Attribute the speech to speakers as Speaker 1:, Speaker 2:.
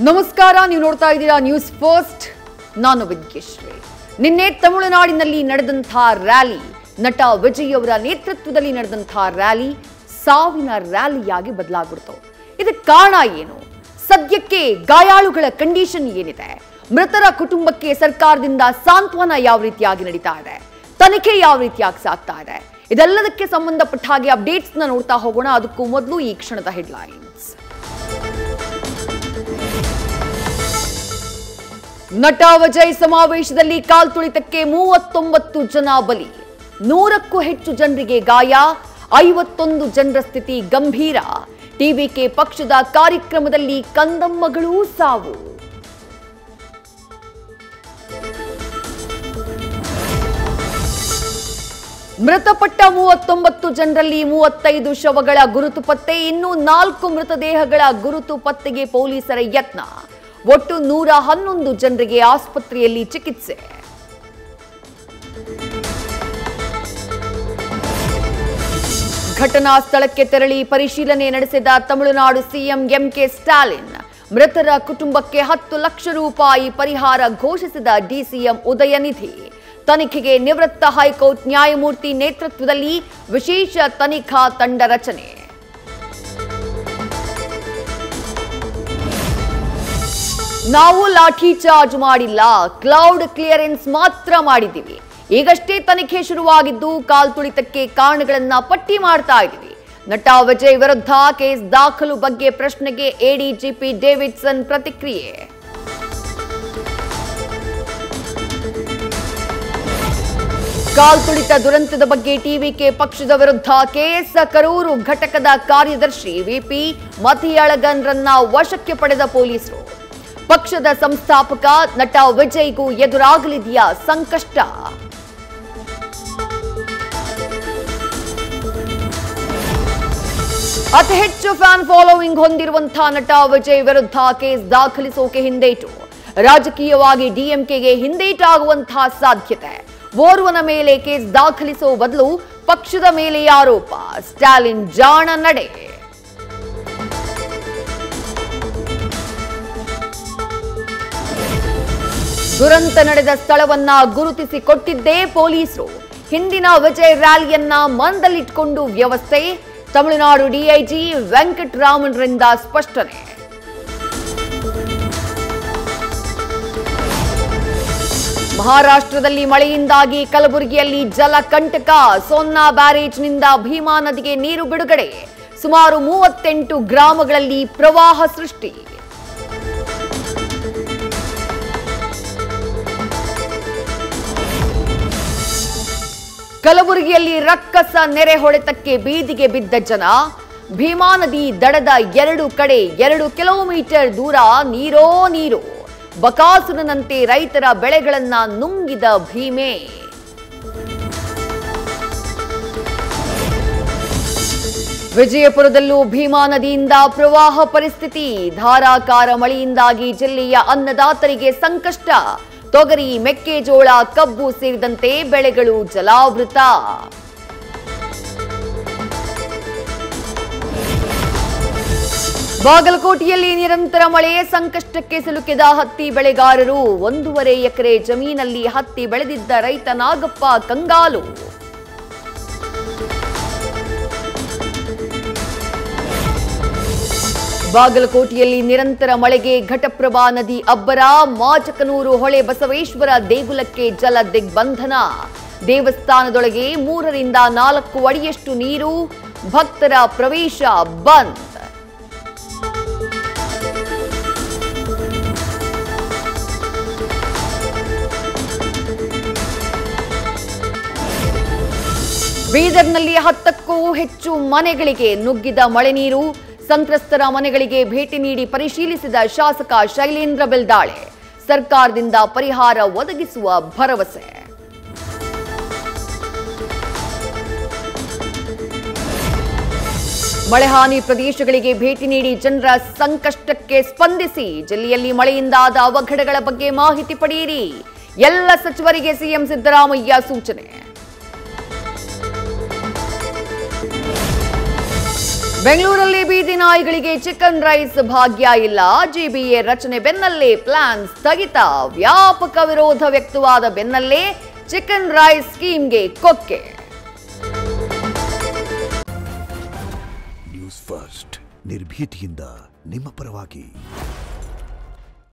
Speaker 1: ನಮಸ್ಕಾರ, ನೀವು ನೋಡ್ತಾ ಇದ್ದೀರಾ ನ್ಯೂಸ್ ಫಸ್ಟ್. ನಾನು ವಿದ್ಯಶ್ರೀ. ನಿನ್ನೆ ತಮಿಳುನಾಡಿನಲ್ಲಿ ನಡೆದಂತಹ ರ್ಯಾಲಿ, ನಟ ವಿಜಯ್ ಅವರ ನೇತೃತ್ವದಲ್ಲಿ ನಡೆದಂತಹ ರ್ಯಾಲಿ ಸಾವಿನ ರ್ಯಾಲಿಯಾಗಿ ಬದಲಾಗ್ಬಿಡ್ತು. ಇದಕ್ಕೆ ಕಾರಣ ಏನು? ಸದ್ಯಕ್ಕೆ ಗಾಯಾಳುಗಳ ಕಂಡೀಷನ್ ಏನಿದೆ? ಮೃತರ ಕುಟುಂಬಕ್ಕೆ ಸರ್ಕಾರದಿಂದ ಸಾಂತ್ವನ ಯಾವ ರೀತಿಯಾಗಿ ನಡೀತಾ ಇದೆ? ತನಿಖೆ ಯಾವ ರೀತಿಯಾಗಿ ಸಾಗ್ತಾ ಇದೆ? ಇದೆಲ್ಲದಕ್ಕೆ ಸಂಬಂಧಪಟ್ಟ ಹಾಗೆ ಅಪ್ಡೇಟ್ಸ್ ನೋಡ್ತಾ ಹೋಗೋಣ. ಅದಕ್ಕೂ ಮೊದಲು ಈ ಕ್ಷಣದ ಹೆಡ್ಲೈನ್ಸ್. ನಟ ವಿಜಯ್ ಸಮಾವೇಶದಲ್ಲಿ ಕಾಲ್ತುಳಿತಕ್ಕೆ 39 ಜನ ಬಲಿ, 100ಕ್ಕೂ ಹೆಚ್ಚು ಜನರಿಗೆ ಗಾಯ, 51 ಜನರ ಸ್ಥಿತಿ ಗಂಭೀರ. ಟಿವಿಕೆ ಪಕ್ಷದ ಕಾರ್ಯಕ್ರಮದಲ್ಲಿ ಕಂದಮ್ಮಗಳೂ ಸಾವು. ಮೃತಪಟ್ಟ 39 ಜನರಲ್ಲಿ 35 ಶವಗಳ ಗುರುತು ಪತ್ತೆ, ಇನ್ನು 4 ಮೃತದೇಹಗಳ ಗುರುತು ಪತ್ತೆಗೆ ಪೊಲೀಸರ ಯತ್ನ. ಒಟ್ಟು 111 ಜನರಿಗೆ ಆಸ್ಪತ್ರೆಯಲ್ಲಿ ಚಿಕಿತ್ಸೆ. ಘಟನಾ ಸ್ಥಳಕ್ಕೆ ತೆರಳಿ ಪರಿಶೀಲನೆ ನಡೆಸಿದ ತಮಿಳುನಾಡು ಸಿಎಂ ಎಂಕೆ ಸ್ಟಾಲಿನ್. ಮೃತರ ಕುಟುಂಬಕ್ಕೆ 10 ಲಕ್ಷ ರೂಪಾಯಿ ಪರಿಹಾರ ಘೋಷಿಸಿದ ಡಿಸಿಎಂ ಉದಯನಿಧಿ. ತನಿಖೆಗೆ ನಿವೃತ್ತ ಹೈಕೋರ್ಟ್ ನ್ಯಾಯಮೂರ್ತಿ ನೇತೃತ್ವದಲ್ಲಿ ವಿಶೇಷ ತನಿಖಾ ತಂಡ ರಚನೆ. ನಾವು ಲಾಠಿ ಚಾರ್ಜ್ ಮಾಡಿಲ್ಲ, ಕ್ಲೌಡ್ ಕ್ಲಿಯರೆನ್ಸ್ ಮಾತ್ರ ಮಾಡಿದ್ದೀವಿ. ಈಗಷ್ಟೇ ತನಿಖೆ ಶುರುವಾಗಿದ್ದು ಕಾಲ್ತುಳಿತಕ್ಕೆ ಕಾರಣಗಳನ್ನ ಪಟ್ಟಿ ಮಾಡ್ತಾ ಇದ್ದೀವಿ. ನಟ ವಿಜಯ್ ವಿರುದ್ಧ ಕೇಸ್ ದಾಖಲು ಬಗ್ಗೆ ಪ್ರಶ್ನೆಗೆ ಎಡಿಜಿಪಿ ಡೇವಿಡ್ಸನ್ ಪ್ರತಿಕ್ರಿಯೆ. ಕಾಲ್ತುಳಿತ ದುರಂತದ ಬಗ್ಗೆ ಟಿವಿಕೆ ಪಕ್ಷದ ವಿರುದ್ಧ ಕೇಸ್. ಕರೂರು ಘಟಕದ ಕಾರ್ಯದರ್ಶಿ ವಿಪಿ ಮತಿಯಳಗನ್ರನ್ನ ವಶಕ್ಕೆ ಪಡೆದ ಪೊಲೀಸರು. ಪಕ್ಷದ ಸಂಸ್ಥಾಪಕ ನಟ ವಿಜಯ್ಗೂ ಎದುರಾಗಲಿದೆಯಾ ಸಂಕಷ್ಟ? ಅತಿ ಹೆಚ್ಚು ಫ್ಯಾನ್ ಫಾಲೋವಿಂಗ್ ಹೊಂದಿರುವಂತಹ ನಟ ವಿಜಯ್ ವಿರುದ್ಧ ಕೇಸ್ ದಾಖಲಿಸೋಕೆ ಹಿಂದೇಟು. ರಾಜಕೀಯವಾಗಿ ಡಿಎಂಕೆಗೆ ಹಿಂದೇಟಾಗುವಂತಹ ಸಾಧ್ಯತೆ. ಓರ್ವನ ಮೇಲೆ ಕೇಸ್ ದಾಖಲಿಸೋ ಬದಲು ಪಕ್ಷದ ಮೇಲೆ ಆರೋಪ. ಸ್ಟಾಲಿನ್ ಜಾಣ ನಡೆ. ದುರಂತ ನಡೆದ ಸ್ಥಳವನ್ನ ಗುರುತಿಸಿ ಕೊಟ್ಟಿದ್ದೇ ಪೊಲೀಸರು. ಹಿಂದಿನ ವಿಜಯ್ ರ್ಯಾಲಿಯನ್ನ ಮಂದಲಿಟ್ಕೊಂಡು ವ್ಯವಸ್ಥೆ. ತಮಿಳುನಾಡು ಡಿಐಜಿ ವೆಂಕಟರಾಮನ್ರಿಂದ ಸ್ಪಷ್ಟನೆ. ಮಹಾರಾಷ್ಟ್ರದಲ್ಲಿ ಮಳೆಯಿಂದಾಗಿ ಕಲಬುರಗಿಯಲ್ಲಿ ಜಲಕಂಟಕ. ಸೋನ್ನಾ ಬ್ಯಾರೇಜ್ನಿಂದ ಭೀಮಾ ನದಿಗೆ ನೀರು ಬಿಡುಗಡೆ. ಸುಮಾರು 38 ಗ್ರಾಮಗಳಲ್ಲಿ ಪ್ರವಾಹ ಸೃಷ್ಟಿ. ಕಲಬುರಗಿಯಲ್ಲಿ ರಕ್ಕಸ ನೆರೆ ಹೊಡೆತಕ್ಕೆ ಬೀದಿಗೆ ಬಿದ್ದ ಜನ. ಭೀಮಾ ನದಿ ದಡದ 2 ಕಡೆ 2 ಕಿಲೋಮೀಟರ್ ದೂರ ನೀರೋ ನೀರು. ಬಕಾಸುರನಂತೆ ರೈತರ ಬೆಳೆಗಳನ್ನ ನುಂಗಿದ ಭೀಮೆ. ವಿಜಯಪುರದಲ್ಲೂ ಭೀಮಾ ನದಿಯಿಂದ ಪ್ರವಾಹ ಪರಿಸ್ಥಿತಿ. ಧಾರಾಕಾರ ಮಳೆಯಿಂದಾಗಿ ಜಿಲ್ಲೆಯ ಅನ್ನದಾತರಿಗೆ ಸಂಕಷ್ಟ. ತೊಗರಿ, ಮೆಕ್ಕೆಜೋಳ, ಕಬ್ಬು ಸೇರಿದಂತೆ ಬೆಳೆಗಳು ಜಲಾವೃತ. ಬಾಗಲಕೋಟೆಯಲ್ಲಿ ನಿರಂತರ ಮಳೆ ಸಂಕಷ್ಟಕ್ಕೆ ಸಿಲುಕಿದ ಹತ್ತಿ ಬೆಳೆಗಾರರು. 1.5 ಎಕರೆ ಜಮೀನಲ್ಲಿ ಹತ್ತಿ ಬೆಳೆದಿದ್ದ ರೈತ ನಾಗಪ್ಪ ಕಂಗಾಲು. ಬಾಗಲಕೋಟೆಯಲ್ಲಿ ನಿರಂತರ ಮಳೆಗೆ ಘಟಪ್ರಭಾ ನದಿ ಅಬ್ಬರ. ಮಾಚಕನೂರು ಹೊಳೆ ಬಸವೇಶ್ವರ ದೇಗುಲಕ್ಕೆ ಜಲ ದಿಗ್ಬಂಧನ. ದೇವಸ್ಥಾನದೊಳಗೆ 3 ರಿಂದ 4 ಅಡಿಯಷ್ಟು ನೀರು. ಭಕ್ತರ ಪ್ರವೇಶ ಬಂದ್. ಬೀದರ್ನಲ್ಲಿ 10ಕ್ಕೂ ಹೆಚ್ಚು ಮನೆಗಳಿಗೆ ನುಗ್ಗಿದ ಮಳೆ ನೀರು. ಸಂತ್ರಸ್ತರ ಮನೆಗಳಿಗೆ ಭೇಟಿ ನೀಡಿ ಪರಿಶೀಲಿಸಿದ ಶಾಸಕ ಶೈಲೇಂದ್ರ ಬೆಲ್ದಾಳೆ. ಸರ್ಕಾರದಿಂದ ಪರಿಹಾರ ಒದಗಿಸುವ ಭರವಸೆ. ಮಳೆಹಾನಿ ಪ್ರದೇಶಗಳಿಗೆ ಭೇಟಿ ನೀಡಿ ಜನರ ಸಂಕಷ್ಟಕ್ಕೆ ಸ್ಪಂದಿಸಿ. ಜಿಲ್ಲೆಯಲ್ಲಿ ಮಳೆಯಿಂದಾದ ಅವಘಡಗಳ ಬಗ್ಗೆ ಮಾಹಿತಿ ಪಡೆಯಿರಿ. ಎಲ್ಲ ಸಚಿವರಿಗೆ ಸಿಎಂ ಸಿದ್ದರಾಮಯ್ಯ ಸೂಚನೆ. ಬೆಂಗಳೂರಲ್ಲಿ ಬೀದಿ ನಾಯಿಗಳಿಗೆ ಚಿಕನ್ ರೈಸ್ ಭಾಗ್ಯ ಇಲ್ಲ. ಜಿಬಿಎ ರಚನೆ ಬೆನ್ನಲ್ಲೇ ಪ್ಲಾನ್ ಸ್ಥಗಿತ. ವ್ಯಾಪಕ ವಿರೋಧ ವ್ಯಕ್ತವಾದ ಬೆನ್ನಲ್ಲೇ ಚಿಕನ್ ರೈಸ್ ಸ್ಕೀಮ್ಗೆ ಕೊಕ್ಕೆ.
Speaker 2: ನ್ಯೂಸ್ ಫಸ್ಟ್ ನಿರ್ಭೀತಿಯಿಂದ ನಿಮ್ಮ ಪರವಾಗಿ.